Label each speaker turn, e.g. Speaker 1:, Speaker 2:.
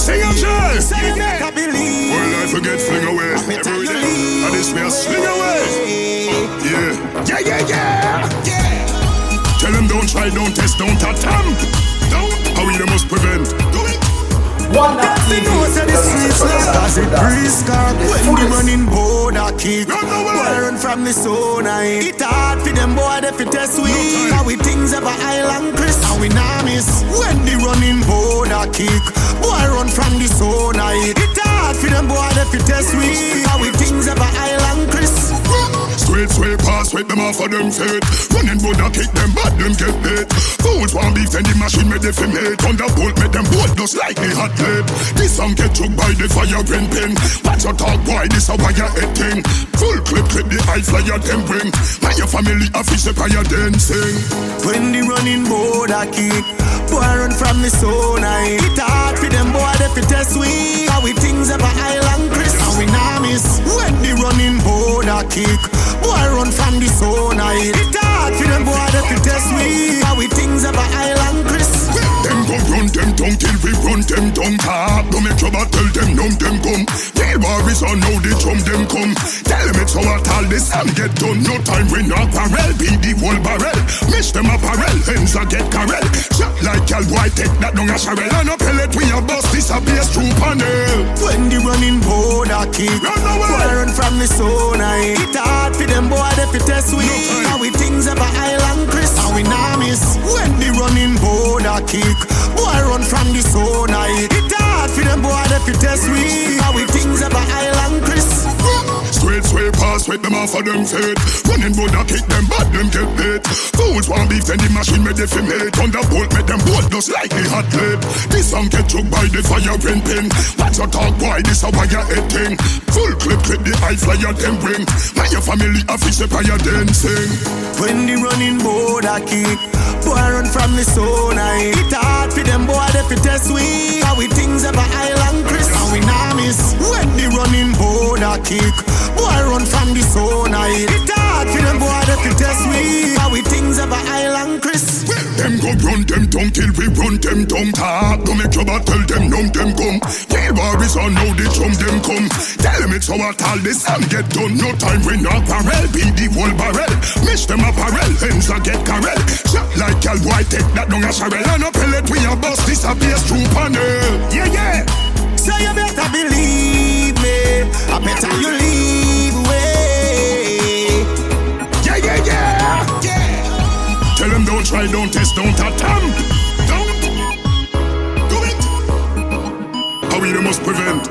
Speaker 1: Sing up, Jay.
Speaker 2: So you better believe.
Speaker 1: Well, I forget fling away. Every day, and this me a sling away. Yeah. Yeah. Tell them don't try, don't test, don't attempt. How we must prevent. Do it.
Speaker 3: One that
Speaker 2: They know say the streets like as it breeze car. When the running board a kick, boy run from the zone. It hard for them boy they fit test we. How we things ever island Chris, how we nah miss. When the running board a kick, boy run from the zone. It hard for them boy they fit test we. How we things ever island Chris.
Speaker 1: Straight pass, sweep them off of them feet. Running board a kick them, but them get paid. Fools want beef and the machine made them hate. Thunderbolt make them bolt just like the hot plate. This song get took by the fire green pin. Watch your talk boy, this a wire head thing. Full clip the high flyer them bring. My your family officer fire dancing.
Speaker 2: When the running board a kick, boy run from the zone. It hard for them boy they fit test we. How we things ever island Chris, how we nah miss. When the running board a kick, boy run from the zone. It hard for them boy they fit test we. How we things ever island Chris.
Speaker 1: Them go run them down till we run them down. Don't make trouble, tell them numb them come. Real worries on how the drum them come. Tell them it's how at all this and get done. No time we not quarrel, be the whole barrel. Mish them apparel, ends a get carrel. Shot like y'all boy take that down a sharel. And a pellet we a bust this a base true panel.
Speaker 2: When the running board a kick, boy run from the zone. It hard for them boy they fit test we. How we things ever island Chris, how we nah miss. When the running board a kick, boy run from the zone. It hard for them boy they fit test we. How we things ever island Chris.
Speaker 1: Straight pass, sweep them off of them feet. Running board a kick them, but them get paid. Fools want beef and the machine made them hate. Thunderbolt make them bolt just like the hot plate. This song get took by the fire green pin. Watch your talk boy, this a wire head thing. Full clip the high flyer them bring. My your family officer fire dancing.
Speaker 2: When the running board a kick, boy run from the zone. It hard for them boy they fit test we. How we things ever island Chris, how we nah miss. When the running board a kick, boy run from the zone. It hard for them boy they fit test we. How we things ever island Chris.
Speaker 1: Them go run them down till we run them down. Don't make trouble, tell them numb them come. Real worries on how the drum them come. Tell them it's how at all this and get done. No time we not quarrel, be the whole barrel. Mish them apparel, ends a get carrel. Shot like y'all boy take that down a sharel. And a pellet we a bust this a base true panel. Yeah.
Speaker 2: So you better believe me, I better you leave way.
Speaker 1: Yeah. Tell them don't try, don't test, don't attempt. Don't do it. How we must prevent.